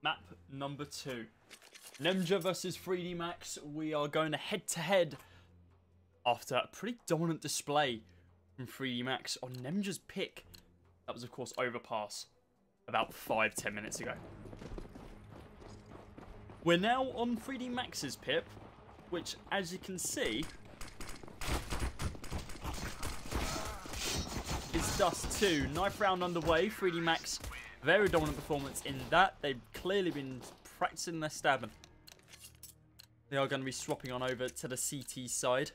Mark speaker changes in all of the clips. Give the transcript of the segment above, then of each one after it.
Speaker 1: Map number 2. Nemiga versus 3D Max. We are going head-to-head after a pretty dominant display from 3D Max on Nemiga's pick. That was, of course, Overpass about 5-10 minutes ago. We're now on 3D Max's pip, which, as you can see, is Dust2. Knife round underway. 3D Max, very dominant performance in that. They've clearly been practicing their stabbing. They are going to be swapping on over to the CT side.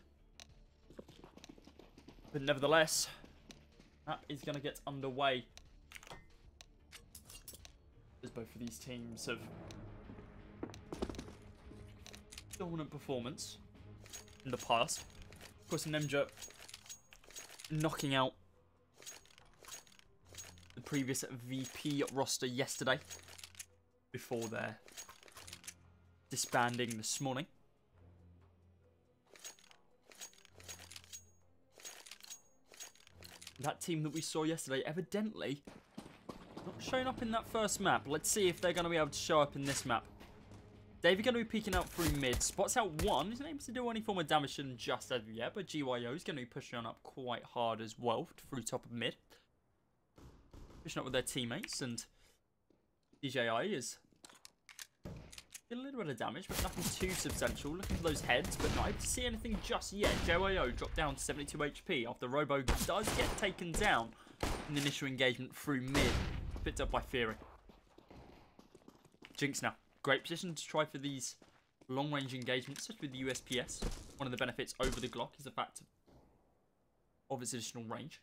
Speaker 1: But nevertheless, that is going to get underway, as both of these teams have dominant performance in the past. Of course, Nemiga knocking out the previous VP roster yesterday before their disbanding this morning. That team that we saw yesterday evidently not showing up in that first map. Let's see if they're going to be able to show up in this map. David going to be peeking out through mid. Spots out one. Isn't able to do any form of damage to them just as of yet, but GYO is going to be pushing on up quite hard as well through top of mid. Pushing up with their teammates, and DJI is a little bit of damage, but nothing too substantial. Looking for those heads, but not able to see anything just yet. GYO dropped down to 72 HP after Robo does get taken down in the initial engagement through mid. Picked up by Fury. Jinx now. Great position to try for these long-range engagements, such with the USPS. One of the benefits over the Glock is the fact of its additional range.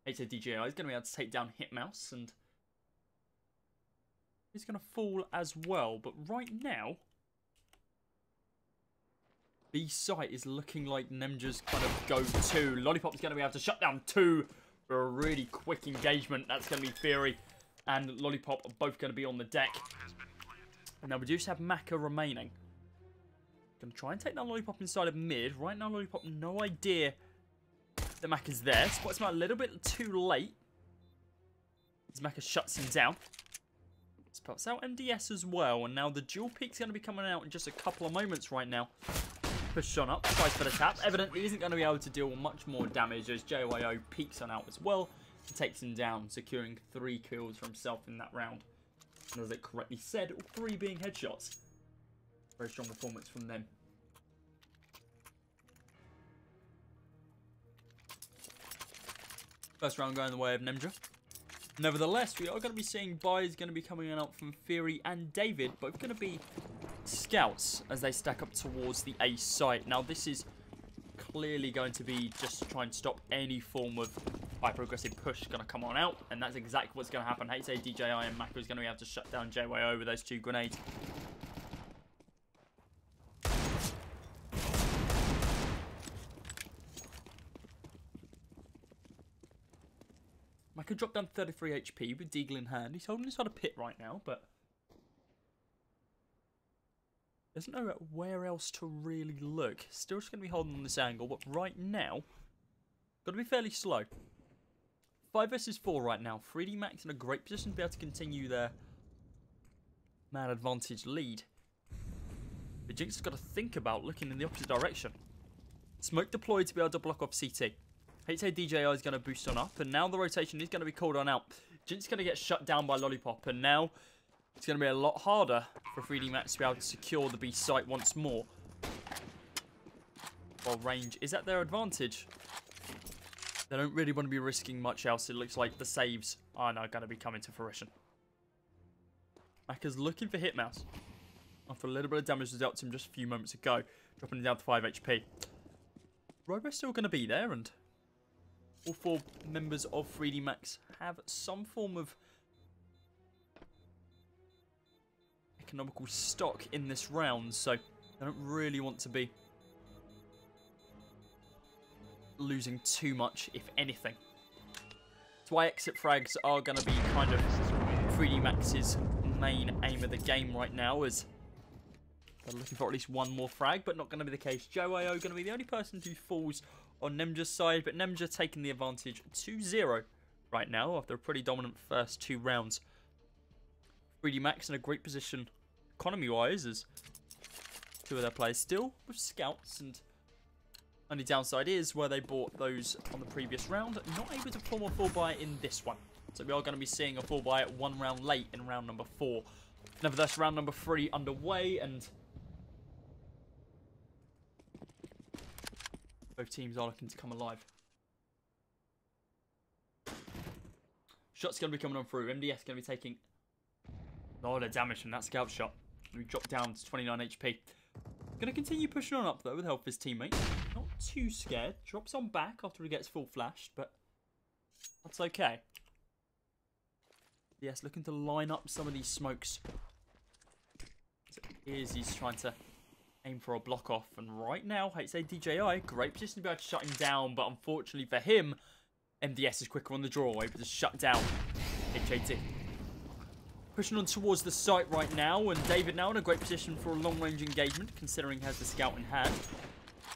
Speaker 1: HA DJI is going to be able to take down Hitmouse, and he's going to fall as well. But right now, B site is looking like Nemiga's kind of go-to. Lollipop's going to be able to shut down 2 for a really quick engagement. That's going to be Fury and Lollipop are both going to be on the deck. And now we just have Maka remaining. Going to try and take down Lollipop inside of mid. Right now, Lollipop, no idea that Maka's there. Spots him out a little bit too late, as Maka shuts him down. Spots out MDS as well. And now the dual peek's going to be coming out in just a couple of moments right now. Pushed on up, tries for the tap. Evidently isn't going to be able to deal much more damage as JYO peeks on out as well. And takes him down, securing 3 kills for himself in that round. And as it correctly said, all 3 being headshots. Very strong performance from them. First round going the way of Nemiga. Nevertheless, we are going to be seeing buys going to be coming out from Fury and David. Both going to be scouts as they stack up towards the A site. Now, this is clearly going to be just to try and stop any form of hyper-aggressive push going to come on out. And that's exactly what's going to happen. HA DJI and Maka is going to be able to shut down JYO with those 2 grenades. Maka dropped down 33 HP with Deagle in hand. He's holding inside a pit right now, but doesn't know where else to really look. Still just going to be holding on this angle, but right now, got to be fairly slow. 5 versus 4 right now. 3D Max in a great position to be able to continue their man advantage lead. But Jinx has got to think about looking in the opposite direction. Smoke deployed to be able to block off CT. HA DJI is going to boost on up, and now the rotation is going to be called on out. Jinx is going to get shut down by Lollipop, and now it's going to be a lot harder for 3D Max to be able to secure the B site once more. While range is at their advantage, they don't really want to be risking much else. It looks like the saves are now going to be coming to fruition. Maka's looking for Hitmouse after a little bit of damage was dealt to him just a few moments ago, dropping him down to 5 HP. Robo's still going to be there, and all 4 members of 3D Max have some form of economical stock in this round, so they don't really want to be losing too much, if anything. That's why exit frags are going to be kind of 3D Max's main aim of the game right now, as they're looking for at least 1 more frag, but not going to be the case. JYO going to be the only person who falls on Nemiga's side, but Nemiga taking the advantage 2-0 right now after a pretty dominant first 2 rounds. 3D Max in a great position economy-wise as two of their players still with scouts, and only downside is where they bought those on the previous round, not able to form a full buy in this one. So we are going to be seeing a full buy at 1 round late in round number 4. Nevertheless, round number 3 underway, and both teams are looking to come alive. Shot's going to be coming on through. MDS going to be taking a lot of damage from that scout shot. We drop down to 29 HP. Going to continue pushing on up though with help of his teammate. Not too scared. Drops on back after he gets full flashed, but that's okay. Yes, looking to line up some of these smokes. He's trying to aim for a block off, and right now, HSA DJI, great position to be able to shut him down, but unfortunately for him, MDS is quicker on the draw, able to shut down HAT. Pushing on towards the site right now, and David now in a great position for a long-range engagement, considering he has the scout in hand.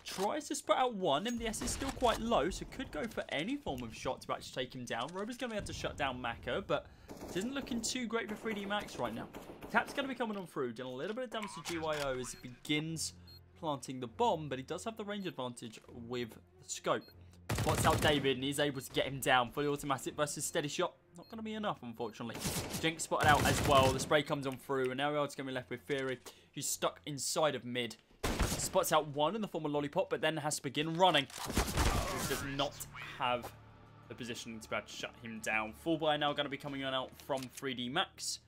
Speaker 1: Tries to spread out one. MDS is still quite low, so could go for any form of shot to actually take him down. Rober's going to be able to shut down Maka, but it isn't looking too great for 3D Max right now. Tap's going to be coming on through, doing a little bit of damage to GYO as he begins planting the bomb, but he does have the range advantage with the scope. Spots out David, and he's able to get him down. Fully automatic versus steady shot. Not going to be enough, unfortunately. Jinx spotted out as well. The spray comes on through, and now we are just going to be left with Fury, who's stuck inside of mid. Spots out one in the form of Lollipop, but then has to begin running. He does not have the positioning to be able to shut him down. Full buy now going to be coming on out from 3D Max.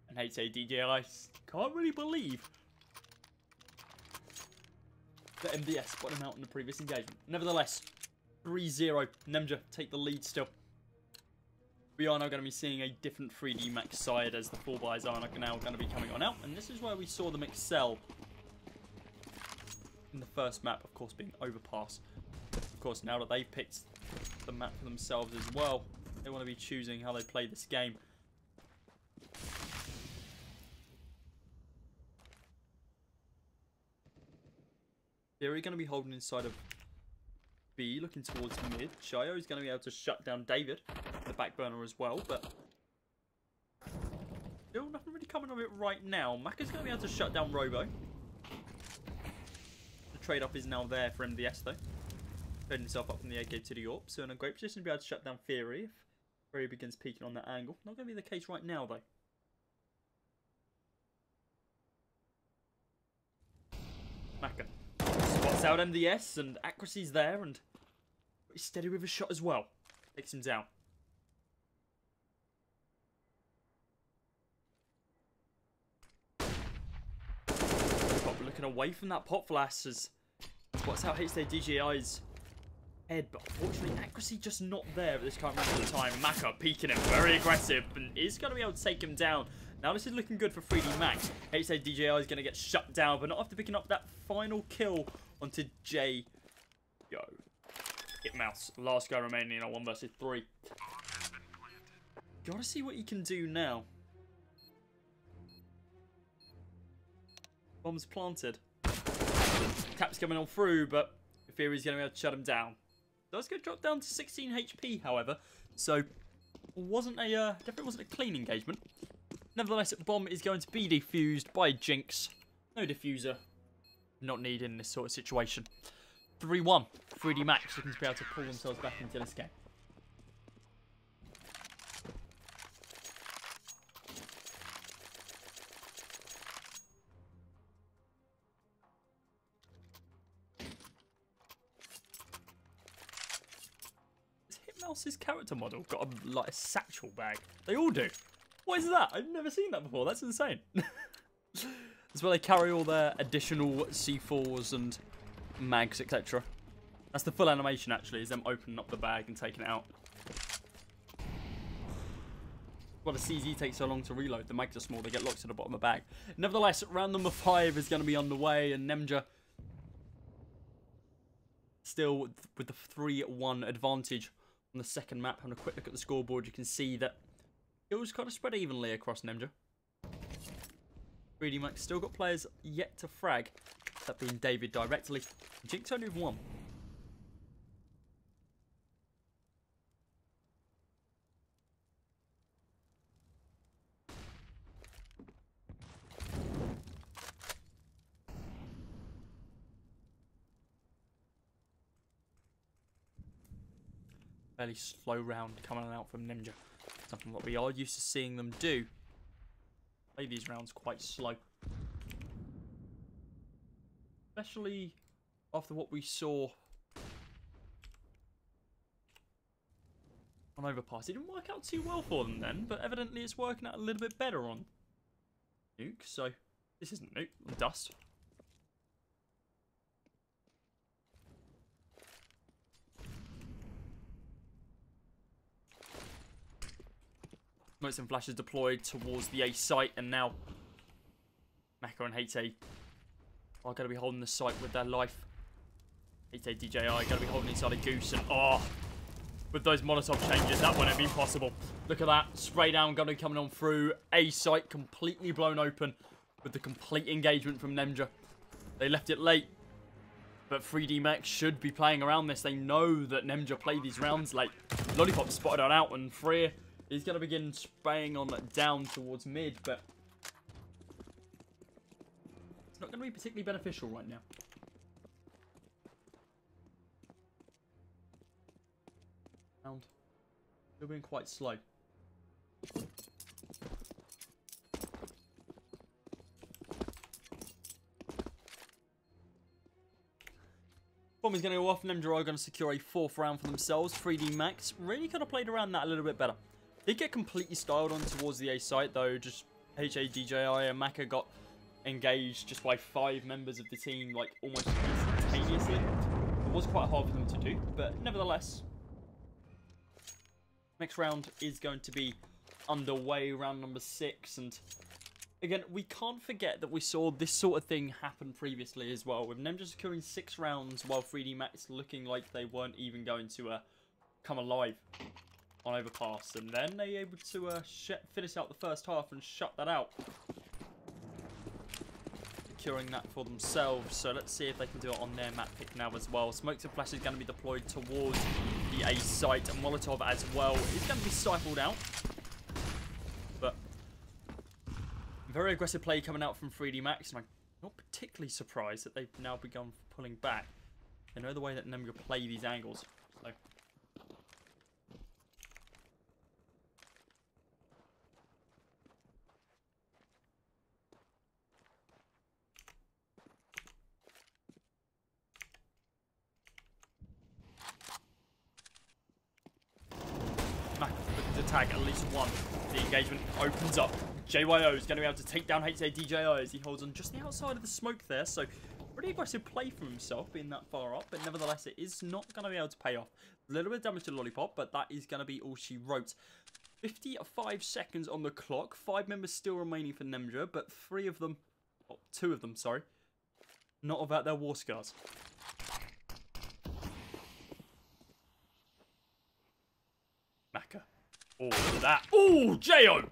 Speaker 1: And HADJI can't really believe that MDS spotted him out in the previous engagement. Nevertheless, 3-0. Nemiga take the lead still. We are now going to be seeing a different 3D Max side as the full buys are now going to be coming on out. And this is where we saw them excel in the first map, of course, being Overpass. Of course, now that they've picked the map for themselves as well, they want to be choosing how they play this game. They're going to be holding inside of B, looking towards mid. Shio is going to be able to shut down David, the back burner as well, but still nothing really coming of it right now. Maka's going to be able to shut down Robo. The trade-up is now there for MDS though. Trading himself up from the AK to the AWP, so in a great position to be able to shut down Fury if Fury begins peeking on that angle. Not going to be the case right now though. Maka spots out MDS, and accuracy's there, and pretty steady with a shot as well. Takes him down. But we're looking away from that pot flash as spots out hits their DJI's head, but unfortunately accuracy just not there at this current moment of time. Maka peeking him, very aggressive, and is going to be able to take him down. Now this is looking good for 3D Max. HSA DJI is going to get shut down, but not after picking up that final kill onto J. Yo. Hit mouse. Last guy remaining on 1 versus 3. Gotta see what he can do now. Bomb's planted. Tap's coming on through, but Fury's going to be able to shut him down. Does get dropped down to 16 HP, however. So, definitely wasn't a clean engagement. Nevertheless, the bomb is going to be defused by Jinx. No diffuser. Not needed in this sort of situation. 3-1. 3D Max looking to be able to pull themselves back into this game. Has Hitmouse's character model got a satchel bag? They all do. What is that? I've never seen that before. That's insane. That's where they carry all their additional C4s and mags, etc. That's the full animation, actually, is them opening up the bag and taking it out. Well, the CZ takes so long to reload. The mags are small. They get locked to the bottom of the bag. Nevertheless, round number 5 is going to be underway, and Nemiga still with the 3-1 advantage on the second map. Having a quick look at the scoreboard, you can see that it was kind of spread evenly across Nemiga. 3D Max still got players yet to frag, that being David directly. Jinx only with 1. Fairly slow round coming out from Ninja. Something what we are used to seeing them do. Play these rounds quite slow. Especially after what we saw on Overpass. It didn't work out too well for them then, but evidently it's working out a little bit better on Nuke. So this isn't Nuke, Dust. Smokes and flashes deployed towards the A site, and now Maka and Hate are going to be holding the site with their life. Hate DJI going to be holding inside a Goose, and with those Molotov changes, that wouldn't have been possible. Look at that. Spray down going to be coming on through. A site completely blown open with the complete engagement from Nemiga. They left it late, but 3D Max should be playing around this. They know that Nemiga play these rounds late. Lollipop spotted on out, and Freer is going to begin spraying on down towards mid, but it's not going to be particularly beneficial right now. Round still being quite slow. Bomb is going to go off. Nemiga are going to secure a 4th round for themselves. 3D Max really could have played around that a little bit better. Did get completely styled on towards the A site though. Just DJI and Maka got engaged just by 5 members of the team, like almost instantaneously. It was quite hard for them to do, but nevertheless, next round is going to be underway, round number 6, and again, we can't forget that we saw this sort of thing happen previously as well, with Nemiga securing 6 rounds while 3D Max looking like they weren't even going to come alive on Overpass, and then they able to finish out the first half and shut that out, securing that for themselves. So let's see if they can do it on their map pick now as well. Smokes and flashes going to be deployed towards the A site, and Molotov as well is going to be stifled out, but very aggressive play coming out from 3D Max, and I'm not particularly surprised that they've now begun pulling back. They know the way that Nemiga play these angles, so to tag at least one. The engagement opens up. JYO is going to be able to take down DJI as he holds on just the outside of the smoke there. So pretty aggressive play from himself being that far up, but nevertheless it is not going to be able to pay off. A little bit of damage to Lollipop, but that is going to be all she wrote. 55 seconds on the clock. 5 members still remaining for Nemiga, but 2 of them, sorry, not without their war scars. Maka. Oh, look at that. Oh, Jo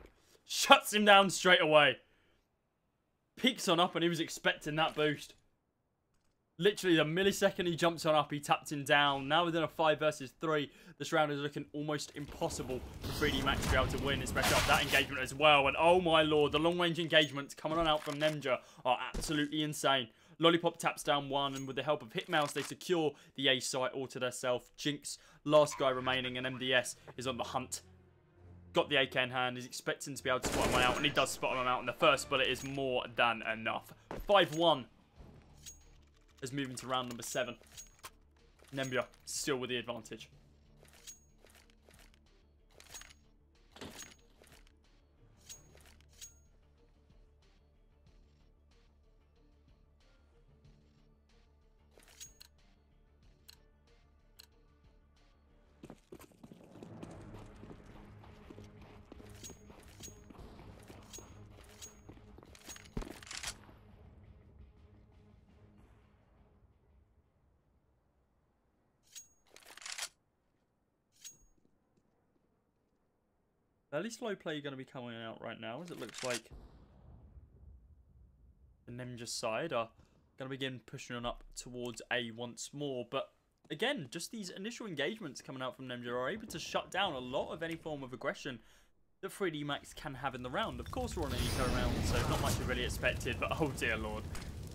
Speaker 1: shuts him down straight away. Peeks on up, and he was expecting that boost. Literally, the millisecond he jumps on up, he tapped him down. Now within a 5 versus 3, this round is looking almost impossible for 3D Max to be able to win, especially after that engagement as well. And oh my lord, the long-range engagements coming on out from Nemiga are absolutely insane. Lollipop taps down 1, and with the help of Hitmouse, they secure the A site all to themselves. Jinx, last guy remaining, and MDS is on the hunt. Got the AK in hand, he's expecting to be able to spot him out, and he does spot him out, and the first bullet is more than enough. 5-1 is moving to round number 7. Nemiga still with the advantage. Fairly slow play going to be coming out right now, as it looks like the Nemiga side are going to begin pushing on up towards A once more. But again, just these initial engagements coming out from Nemiga are able to shut down a lot of any form of aggression that 3D Max can have in the round. Of course, we're on an eco round, so not much is really expected, but oh dear lord.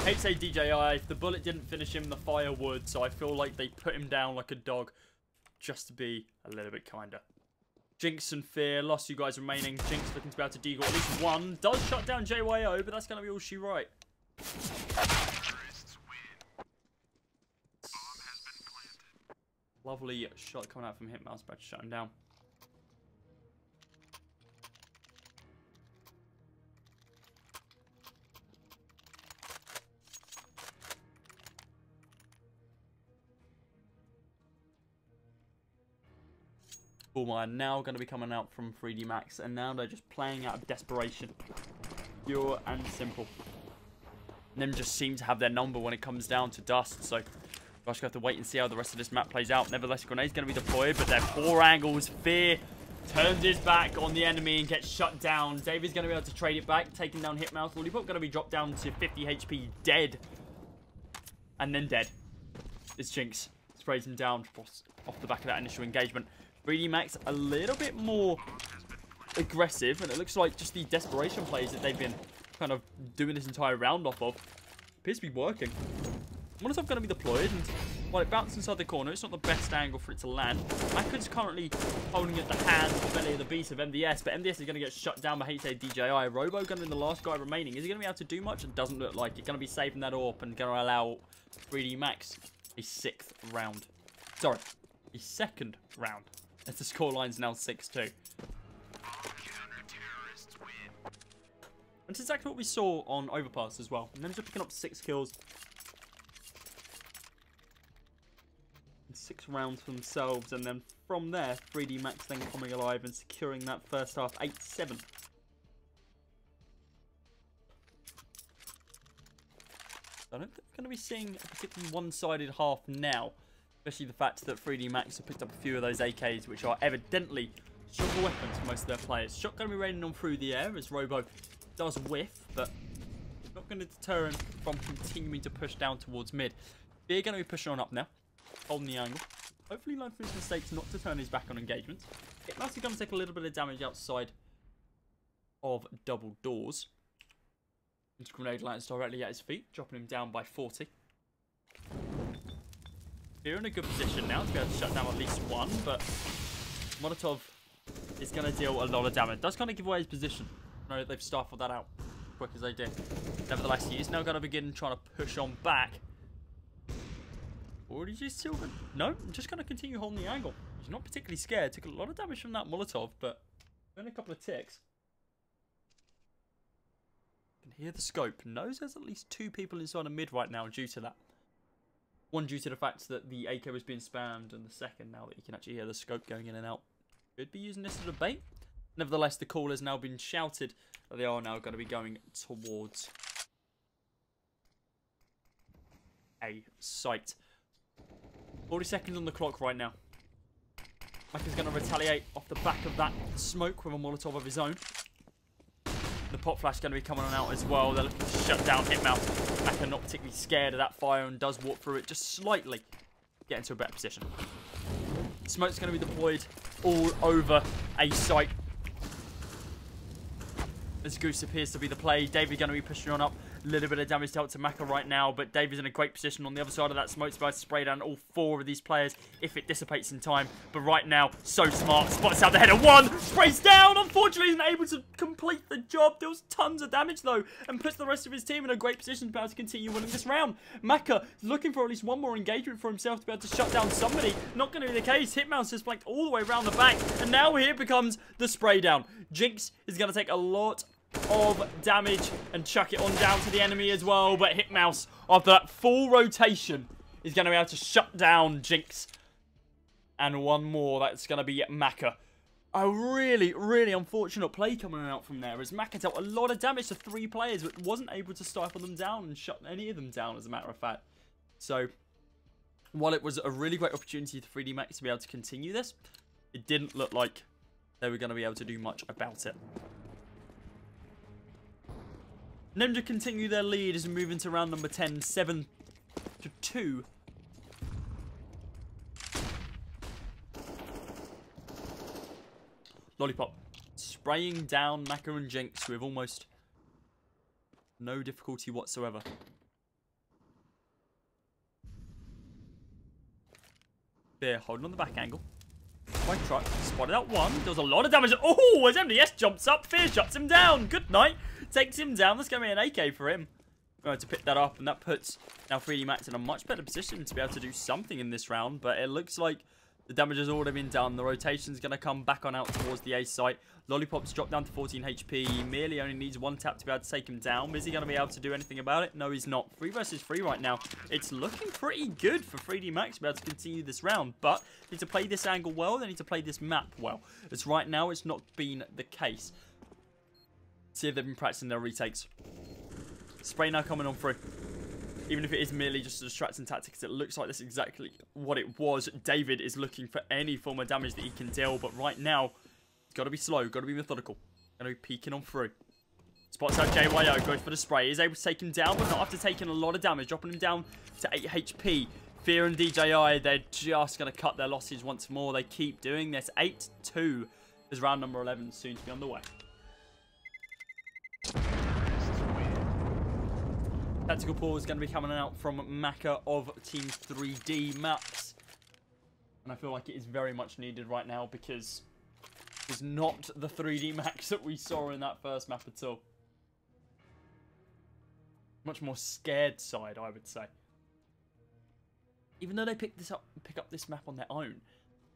Speaker 1: Hate to say DJI, if the bullet didn't finish him, the fire would, so I feel like they put him down like a dog just to be a little bit kinder. Jinx and Fear, lost you guys remaining. Jinx looking to be able to deagle at least one. Does shut down JYO, but that's going to be all she writes. Lovely shot coming out from Hitmouse, about to shut him down. Bullmire now going to be coming out from 3D Max, and now they're just playing out of desperation. Pure and simple. Nem just seem to have their number when it comes down to Dust, so we'll just have to wait and see how the rest of this map plays out. Nevertheless, Grenade's going to be deployed, but they're 4 angles. Fear turns his back on the enemy and gets shut down. David's going to be able to trade it back, taking down Hitmouse. Lollipop going to be dropped down to 50 HP, dead. And then dead. It's Jinx. Sprays him down off the back of that initial engagement. 3D Max a little bit more aggressive, and it looks like just the desperation plays that they've been kind of doing this entire round off of appears to be working. Molotov going to be deployed, and while it bounced inside the corner, it's not the best angle for it to land. Maka's currently holding at the hands of the belly of the beast of MDS, but MDS is going to get shut down by HA DJI. Robo going to be the last guy remaining. Is he going to be able to do much? It doesn't look like it. Going to be saving that AWP and going to allow 3D Max a 6th round. Sorry, a 2nd round. As the scoreline's now 6-2. And it's exactly what we saw on Overpass as well. And then just picking up 6 kills. And 6 rounds for themselves. And then from there, 3D Max then coming alive and securing that first half 8-7. I don't think we're going to be seeing a particularly one-sided half now. Especially the fact that 3D Max have picked up a few of those AKs, which are evidently stronger weapons for most of their players. Shot going to be raining on through the air as Robo does whiff, but not going to deter him from continuing to push down towards mid. They're going to be pushing on up now, holding the angle. Hopefully learn from his mistakes not to turn his back on engagements. Hitmouse is going to take a little bit of damage outside of double doors. His grenade lands directly at his feet, dropping him down by 40. They're in a good position now to be able to shut down at least one, but Molotov is going to deal a lot of damage. Does kind of give away his position. No, they've stifled that out quick as they did. Nevertheless, he is now going to begin trying to push on back. Or did you still... No, I'm just going to continue holding the angle. He's not particularly scared. Took a lot of damage from that Molotov, but only a couple of ticks. Can hear the scope. Knows there's at least 2 people inside a mid right now due to that. One due to the fact that the AK was being spammed, and the second now that you can actually hear the scope going in and out. Could be using this as a bait. Nevertheless, the call has now been shouted that they are now going to be going towards a site. 40 seconds on the clock right now. Maka's going to retaliate off the back of that smoke with a Molotov of his own. The pop flash going to be coming on out as well. They're looking to shut down Hitmouse. Maka not particularly scared of that fire and does walk through it just slightly. Get into a better position. Smoke's going to be deployed all over a site. As Goose appears to be the play. David going to be pushing on up. A little bit of damage dealt to Maka right now, but David's in a great position on the other side of that smoke. About to spray down all 4 of these players if it dissipates in time. But right now, so smart. Spots out the header. 1 sprays down. Unfortunately, isn't able to complete the job. Deals tons of damage though, and puts the rest of his team in a great position to be able to continue winning this round. Maka is looking for at least one more engagement for himself to be able to shut down somebody. Not going to be the case. Hitmouse is flanked all the way around the back, and now here becomes the spray down. Jinx is going to take a lot of damage and chuck it on down to the enemy as well, but Hitmouse, after that full rotation, is going to be able to shut down Jinx. And one more, that's going to be Maka. A really, really unfortunate play coming out from there, as Maka dealt a lot of damage to 3 players, but wasn't able to stifle them down and shut any of them down, as a matter of fact. So, while it was a really great opportunity for 3D Max to be able to continue this, it didn't look like they were going to be able to do much about it. Nemiga continue their lead as we move into round number 10, 7-2. Lollipop spraying down Maka and Jinx with almost no difficulty whatsoever. Fear holding on the back angle. Right truck, spotted out one. Does a lot of damage. Oh, as MDS jumps up, Fear shuts him down. Good night. Takes him down. That's going to be an AK for him. Going to pick that up, and that puts now 3D Max in a much better position to be able to do something in this round. But it looks like the damage has already been done. The rotation's going to come back on out towards the A site. Lollipop's dropped down to 14 HP. Merely only needs one tap to be able to take him down. Is he going to be able to do anything about it? No, he's not. 3 versus 3 right now. It's looking pretty good for 3D Max to be able to continue this round. But they need to play this angle well. They need to play this map well. As right now, it's not been the case. See if they've been practicing their retakes. Spray now coming on through. Even if it is merely just a distracting tactics, it looks like that's exactly what it was. David is looking for any form of damage that he can deal, but right now, it's got to be slow, got to be methodical. Got to be peeking on through. Spots out JYO, goes for the spray. Is able to take him down, but not after taking a lot of damage, dropping him down to 8 HP. Fear and DJI, they're just going to cut their losses once more. They keep doing this. 8-2 is round number 11 soon to be underway. Tactical pull is going to be coming out from Maka of Team 3D Maps. And I feel like it is very much needed right now because it's not the 3D Max that we saw in that first map at all. Much more scared side, I would say. Even though they pick up this map on their own,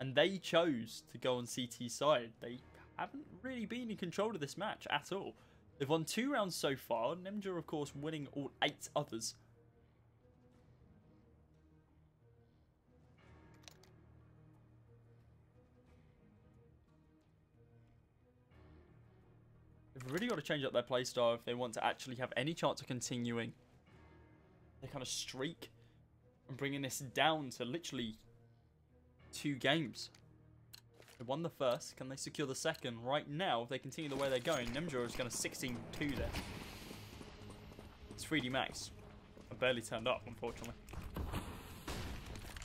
Speaker 1: and they chose to go on CT side, they haven't really been in control of this match at all. They've won 2 rounds so far. Nemiga, of course, winning all 8 others. They've really got to change up their playstyle if they want to actually have any chance of continuing their kind of streak and bringing this down to literally 2 games. They won the first. Can they secure the second? Right now, if they continue the way they're going, Nemiga is going to 16-2 there. It's 3D Max. I barely turned up, unfortunately.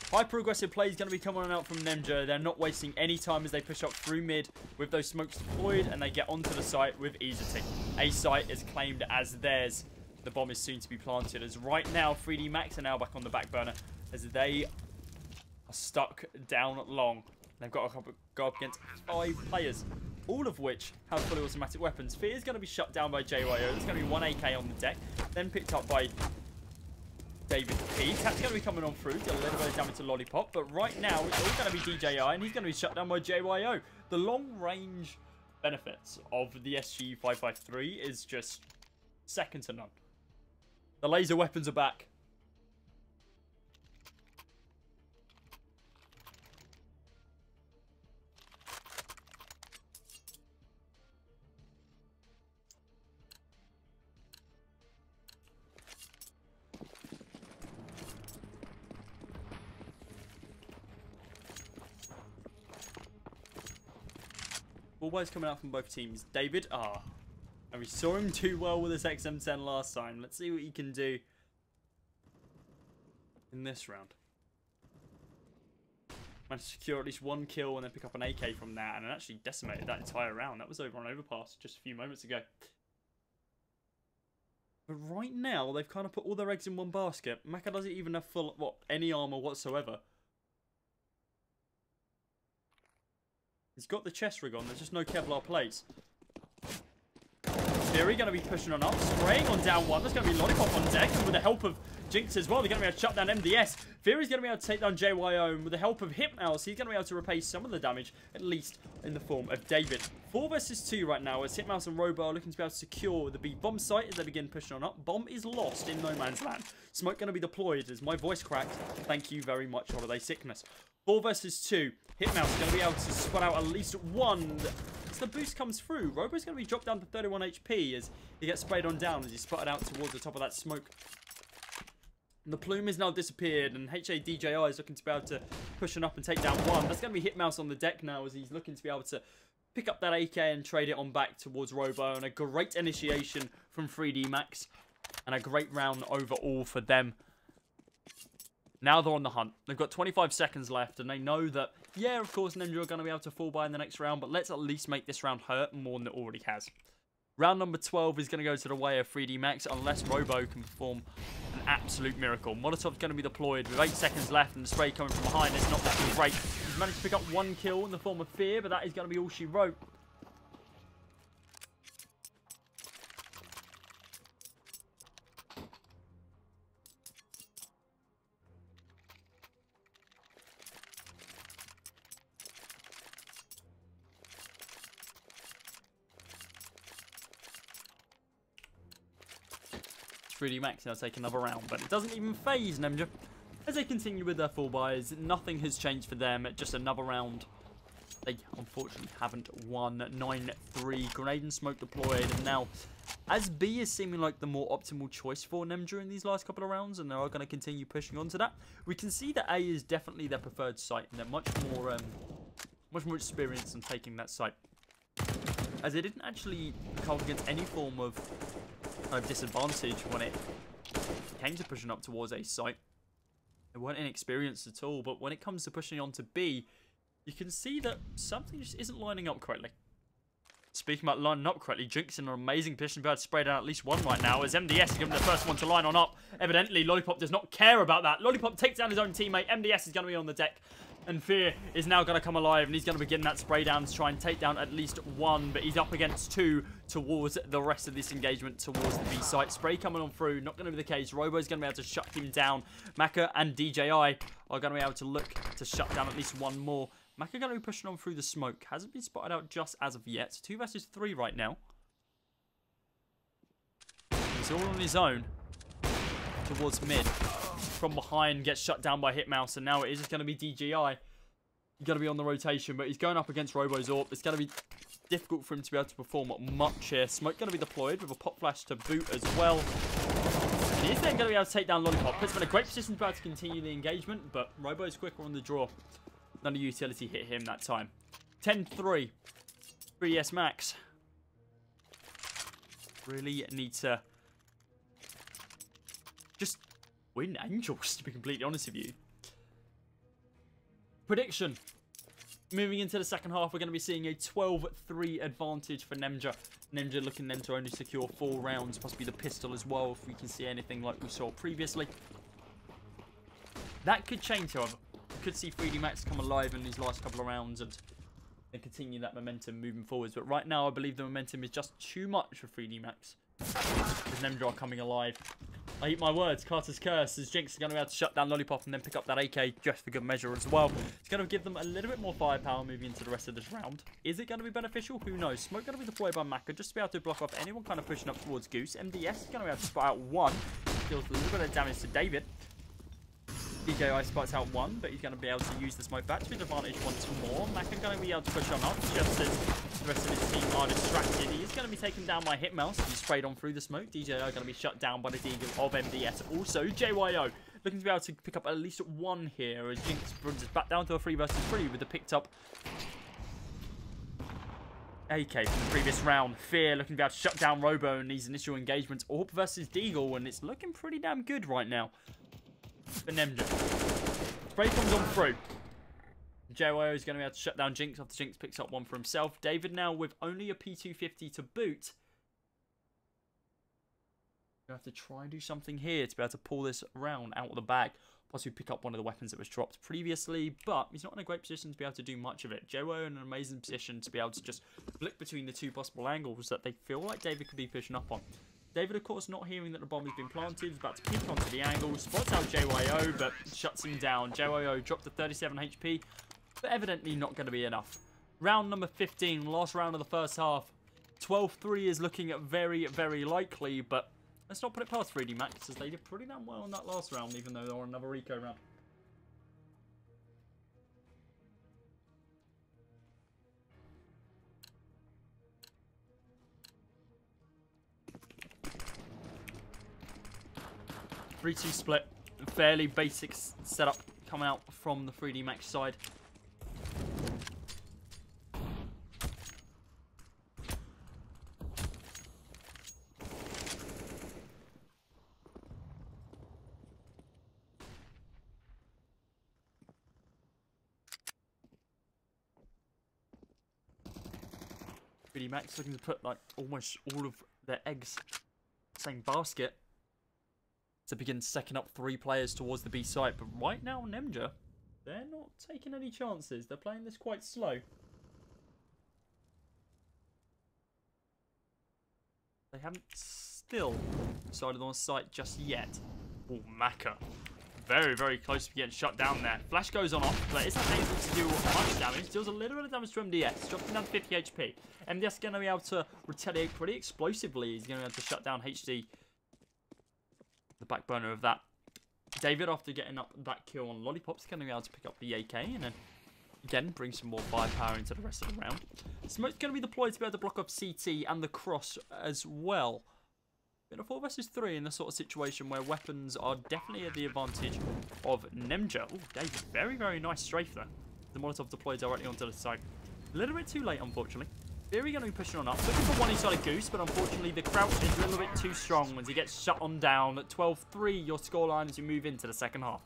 Speaker 1: High progressive play is going to be coming on out from Nemiga. They're not wasting any time as they push up through mid with those smokes deployed, and they get onto the site with easy. A site is claimed as theirs. The bomb is soon to be planted. As right now, 3D Max are now back on the back burner as they are stuck down long. They've got to go up against 5 players, all of which have fully automatic weapons. Fear is going to be shut down by JYO. There's going to be 1 AK on the deck, then picked up by David P. Tap's going to be coming on through, did a little bit of damage to Lollipop, but right now it's all going to be DJI, and he's going to be shut down by JYO. The long-range benefits of the SG553 is just second to none. The laser weapons are back. Always coming out from both teams. David, and we saw him do well with his XM10 last time. Let's see what he can do in this round. Managed to secure at least 1 kill and then pick up an AK from that, and actually decimated that entire round. That was over on Overpass just a few moments ago. But right now, they've kind of put all their eggs in one basket. Maka doesn't even have any armor whatsoever. He's got the chest rig on, there's just no Kevlar plates. Fury going to be pushing on up, spraying on down 1. There's going to be Lollipop on deck, and with the help of Jinx as well, they're going to be able to shut down MDS. Fury's going to be able to take down JYO, and with the help of Hitmouse, he's going to be able to repay some of the damage, at least in the form of David. 4 versus 2 right now, as Hitmouse and Robo are looking to be able to secure the B bomb site as they begin pushing on up. Bomb is lost in no man's land. Smoke going to be deployed as my voice cracked. Thank you very much, Holiday Sickness. 4 versus 2. Hitmouse going to be able to spot out at least 1 as the boost comes through. Robo's going to be dropped down to 31 HP as he gets sprayed on down as he's spotted out towards the top of that smoke. And the plume has now disappeared, and DJI is looking to be able to push on up and take down 1. That's going to be Hitmouse on the deck now as he's looking to be able to pick up that AK and trade it on back towards Robo. And a great initiation from 3D Max and a great round overall for them. Now they're on the hunt. They've got 25 seconds left, and they know that, yeah, of course, Nemiga are going to be able to fall by in the next round, but let's at least make this round hurt more than it already has. Round number 12 is going to go to the way of 3D Max unless Robo can perform an absolute miracle. Molotov's going to be deployed with 8 seconds left and the spray coming from behind. It's not that great. He's managed to pick up 1 kill in the form of Fear, but that is going to be all she wrote. Really Max now take another round, but it doesn't even phase Nemiga as they continue with their full buys. Nothing has changed for them, just another round. They unfortunately haven't won. 9-3, grenade and smoke deployed, and now as B is seeming like the more optimal choice for Nemiga in these last couple of rounds, and they are going to continue pushing on to that, we can see that A is definitely their preferred site, and they're much more experienced in taking that site, as they didn't actually come against any form of disadvantage when it came to pushing up towards A site. They weren't inexperienced at all, but when it comes to pushing on to B, you can see that something just isn't lining up correctly. Speaking about lining up correctly, Jinx in an amazing position to be able to spray down at least one right now, as MDS is going to be the first one to line on up. Evidently, Lollipop does not care about that. Lollipop takes down his own teammate. MDS is going to be on the deck. And Fear is now going to come alive, and he's going to begin that spray down to try and take down at least 1. But he's up against 2 towards the rest of this engagement towards the B site. Spray coming on through, not going to be the case. Robo's going to be able to shut him down. Maka and DJI are going to be able to look to shut down at least 1 more. Maka going to be pushing on through the smoke. Hasn't been spotted out just as of yet. 2 versus 3 right now. He's all on his own towards mid. From behind, gets shut down by Hitmouse, and now it is just going to be DJI. He's going to be on the rotation, but he's going up against Robo's AWP. It's going to be difficult for him to be able to perform much here. Smoke going to be deployed with a pop flash to boot as well. And he's then going to be able to take down Lollipop. Puts him in a great position to be able to continue the engagement, but Robo's quicker on the draw. None of utility hit him that time. 10-3. 3S Max. Really need to just win Angels, to be completely honest with you. Prediction. Moving into the second half, we're going to be seeing a 12-3 advantage for Nemiga. Nemiga looking then to only secure 4 rounds, possibly the pistol as well, if we can see anything like we saw previously. That could change, however. We could see 3D Max come alive in these last couple of rounds and continue that momentum moving forwards. But right now, I believe the momentum is just too much for 3D Max. With Nemiga coming alive. I eat my words, Carter's curse, as Jinx is going to be able to shut down Lollipop and then pick up that AK just for good measure as well. It's going to give them a little bit more firepower moving into the rest of this round. Is it going to be beneficial? Who knows? Smoke going to be deployed by Maka just to be able to block off anyone kind of pushing up towards Goose. MDS is going to be able to spot out 1. Deals a little bit of damage to David. DJI spots out 1, but he's going to be able to use the smoke back to his advantage once more. Maka going to be able to push on up just as the rest of his team are distracted. He is going to be taken down by Hitmouse. He's sprayed on through the smoke. DJI are going to be shut down by the Deagle of MDS. Also, JYO looking to be able to pick up at least 1 here as Jinx brings us back down to a 3 versus 3 with the picked up AK from the previous round. Fear looking to be able to shut down Robo in these initial engagements. AWP versus Deagle, and it's looking pretty damn good right now for Nemiga. Spray comes on through. JYO is going to be able to shut down Jinx after Jinx picks up 1 for himself. David now with only a P250 to boot. You have to try and do something here to be able to pull this round out of the bag. Possibly pick up one of the weapons that was dropped previously, but he's not in a great position to be able to do much of it. JYO in an amazing position to be able to just flick between the 2 possible angles that they feel like David could be pushing up on. David, of course, not hearing that the bomb has been planted, is about to peek onto the angle, spots out JYO, but shuts him down. JYO dropped to 37 HP, but evidently not going to be enough. Round number 15, last round of the first half. 12-3 is looking very, very likely, but let's not put it past 3D Max, as they did pretty damn well in that last round, even though they're on another eco round. Three-2 split, fairly basic setup coming out from the 3D Max side. Really Max looking to put like almost all of their eggs in the same basket to begin second up 3 players towards the B site. But right now, Nemiga, they're not taking any chances. They're playing this quite slow. They haven't still decided on a site just yet. Oh, Maka. Very, very close to getting shut down there. Flash goes on off, but isn't able to do much damage. Deals a little bit of damage to MDS. Dropping down to 50 HP. MDS is going to be able to retaliate pretty explosively. He's going to be able to shut down HD. The back burner of that. David, after getting up that kill on Lollipop, is going to be able to pick up the AK and then again bring some more firepower into the rest of the round. Smoke's going to be deployed to be able to block off CT and the cross as well. In a 4 versus 3 in the sort of situation where weapons are definitely at the advantage of Nemiga. Oh, David, very, very nice strafe there. The Molotov deployed directly onto the side. A little bit too late, unfortunately. Theory going to be pushing on up. Looking for one-sided Goose, but unfortunately the crouch is a little bit too strong as he gets shut on down. At 12-3, your scoreline as you move into the second half.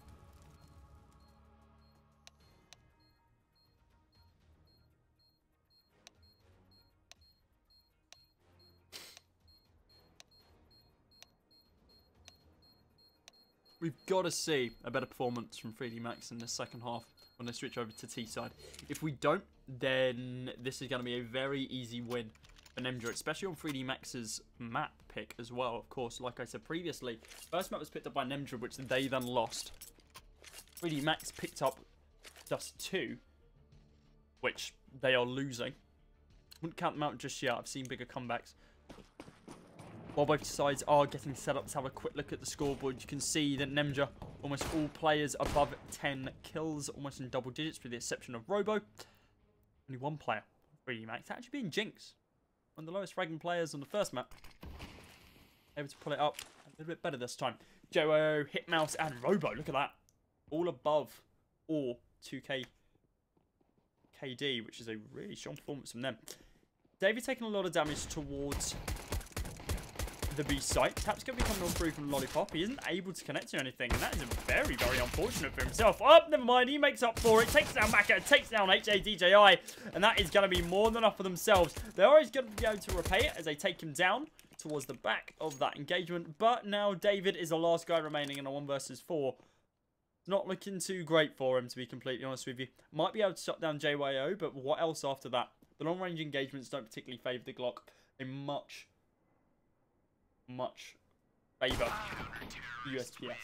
Speaker 1: We've got to see a better performance from 3D Max in the second half when they switch over to T-side. If we don't, then this is going to be a very easy win for Nemiga, especially on 3D Max's map pick as well. Of course, like I said previously, first map was picked up by Nemiga, which they then lost. 3D Max picked up Dust2, which they are losing. Wouldn't count them out just yet. I've seen bigger comebacks. While both sides are getting set up to have a quick look at the scoreboard, you can see that Nemiga, almost all players above 10 kills, almost in double digits with the exception of Robo. Only one player, 3D Max, actually being Jinx. One of the lowest fragging players on the first map. Able to pull it up a little bit better this time. Joe, Hitmouse and Robo, look at that. All above or 2k KD, which is a really strong performance from them. David taking a lot of damage towards the B site. Tap's going to be coming on through from Lollipop. He isn't able to connect to anything, and that is very, very unfortunate for himself. Oh, never mind. He makes up for it. Takes down Maka, takes down HADJI, and that is going to be more than enough for themselves. They're always going to be able to repay it as they take him down towards the back of that engagement. But now David is the last guy remaining in a 1 versus 4. Not looking too great for him, to be completely honest with you. Might be able to shut down JYO, but what else after that? The long-range engagements don't particularly favour the Glock. They much favour USPS.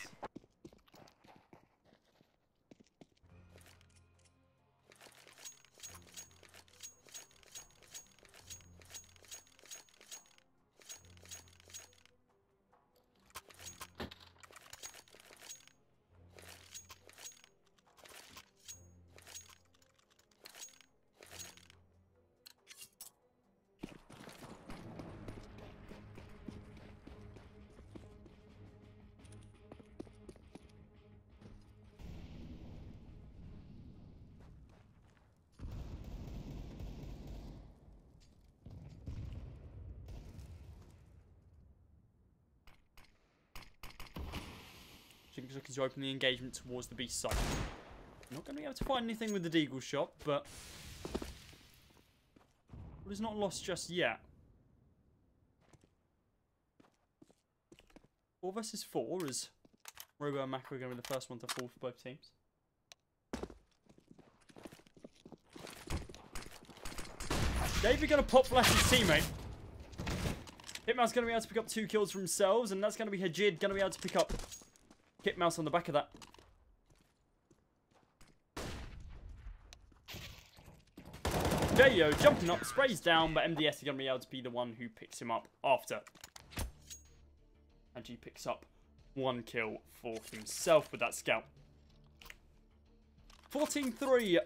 Speaker 1: Jinx looking to open the engagement towards the B site. Not going to be able to find anything with the Deagle shot, but it is not lost just yet. 4 versus 4 as Robo and Maka are going to be the first one to fall for both teams. David going to pop flash his teammate. Hitmouse going to be able to pick up 2 kills for themselves, and that's going to be Hajid going to be able to pick up Hitmouse on the back of that. Jayo jumping up, sprays down, but MDS is going to be able to be the one who picks him up after. And he picks up 1 kill for himself with that scout. 14-3.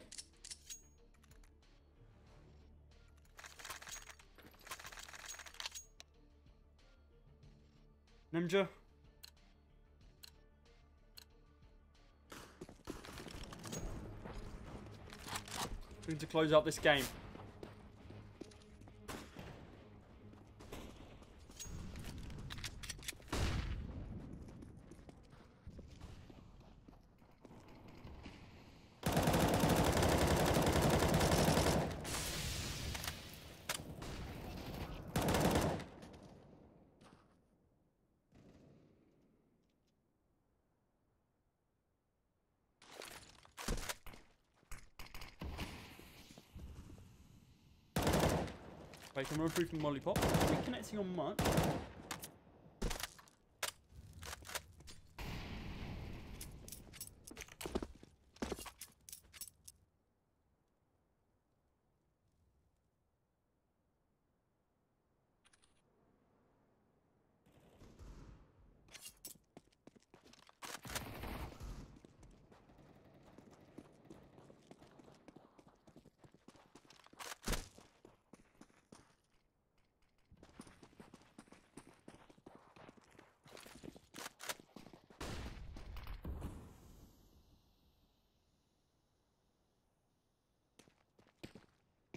Speaker 1: Nemiga. To close out this game. Right, can run through from Lollipop. Not really connecting on much.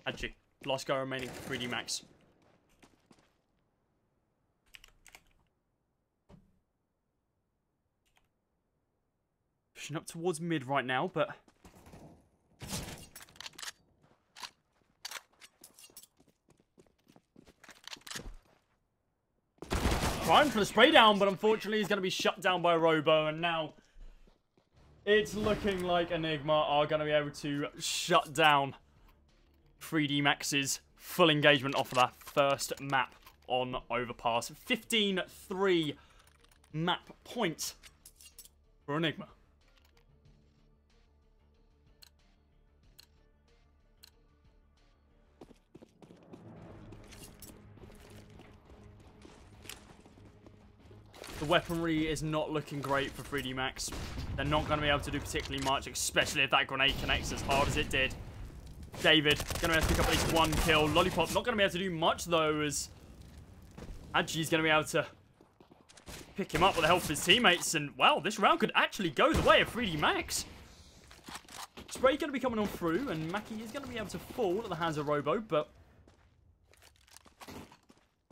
Speaker 1: Actually, last guy remaining for 3D Max. Pushing up towards mid right now, but... trying for the spray down, but unfortunately he's going to be shut down by Robo, and now... it's looking like Enigma are going to be able to shut down 3D Max's full engagement off of that first map on Overpass. 15-3 map points for Enigma. The weaponry is not looking great for 3D Max. They're not going to be able to do particularly much, especially if that grenade connects as hard as it did. David going to have to pick up at least one kill. Lollipop not going to be able to do much, though, as Adji's going to be able to pick him up with the help of his teammates. And, wow, this round could actually go the way of 3D Max. Spray going to be coming on through, and Mackie is going to be able to fall at the hands of Robo, but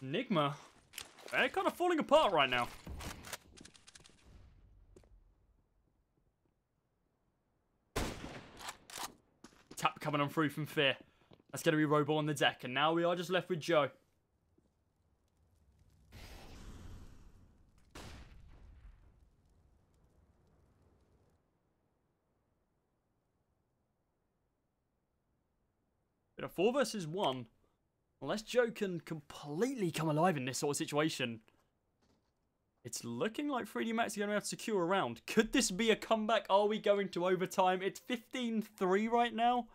Speaker 1: Enigma, they're kind of falling apart right now. Tap coming on through from Fear. That's going to be Robo on the deck. And now we are just left with Joe. Bit of 4 versus 1. Unless Joe can completely come alive in this sort of situation, it's looking like 3D Max is going to have to secure a round. Could this be a comeback? Are we going to overtime? It's 15-3 right now.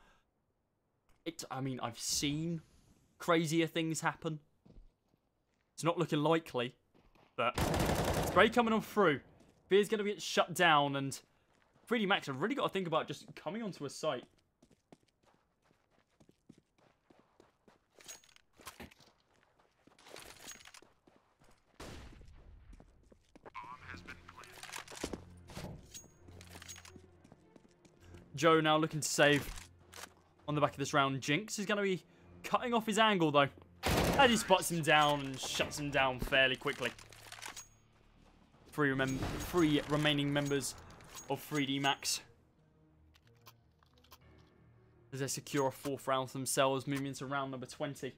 Speaker 1: I mean, I've seen crazier things happen. It's not looking likely, but spray coming on through. Fear's going to get shut down, and 3D Max have really got to think about just coming onto a site. Joe now looking to save on the back of this round. Jinx is going to be cutting off his angle, though, as he spots him down and shuts him down fairly quickly. Three remaining members of 3D Max, as they secure a 4th round for themselves, moving into round number 20.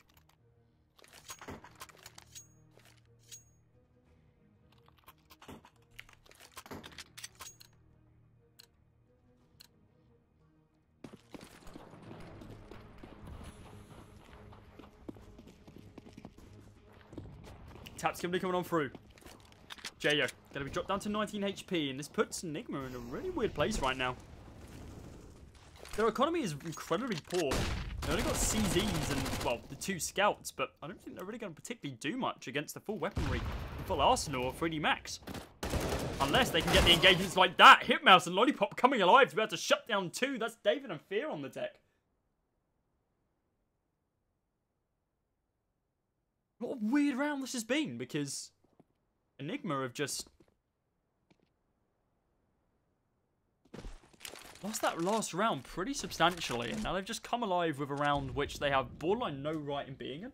Speaker 1: Tap's going to be coming on through. Jayo going to be dropped down to 19 HP, and this puts Enigma in a really weird place right now. Their economy is incredibly poor. They only got CZs and, well, the 2 scouts, but I don't think they're really going to particularly do much against the full weaponry, the full arsenal of 3D Max. Unless they can get the engagements like that. Hitmouse and Lollipop coming alive to be able to shut down 2. That's David and Fear on the deck. What a weird round this has been, because Enigma have just lost that last round pretty substantially, and now they've just come alive with a round which they have borderline no right in being in.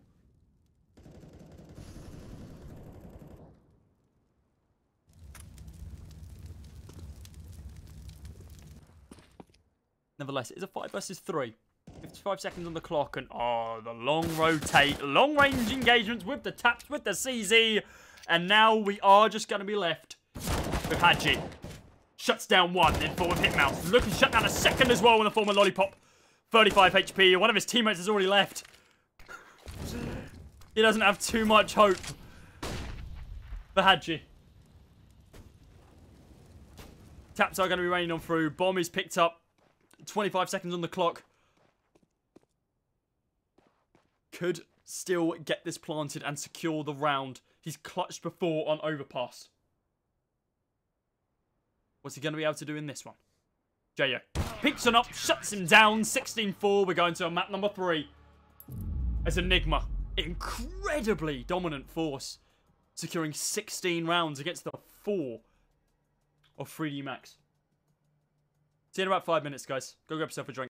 Speaker 1: Nevertheless, it is a 5 versus 3. 55 seconds on the clock, and oh, the long rotate, long range engagements with the taps, with the CZ, and now we are just going to be left with Hadji. Shuts down 1 in form of Hitmouse. Looking to shut down a 2nd as well in the form of Lollipop. 35 HP, one of his teammates has already left. He doesn't have too much hope for Hadji. Taps are going to be raining on through. Bomb is picked up. 25 seconds on the clock. Could still get this planted and secure the round. He's clutched before on overpass. What's he going to be able to do in this one? Jayo picks one up, shuts him down. 16-4. We're going to map number 3. As Enigma, incredibly dominant force, securing 16 rounds against the 4 of 3D Max. See you in about 5 minutes, guys. Go grab yourself a drink.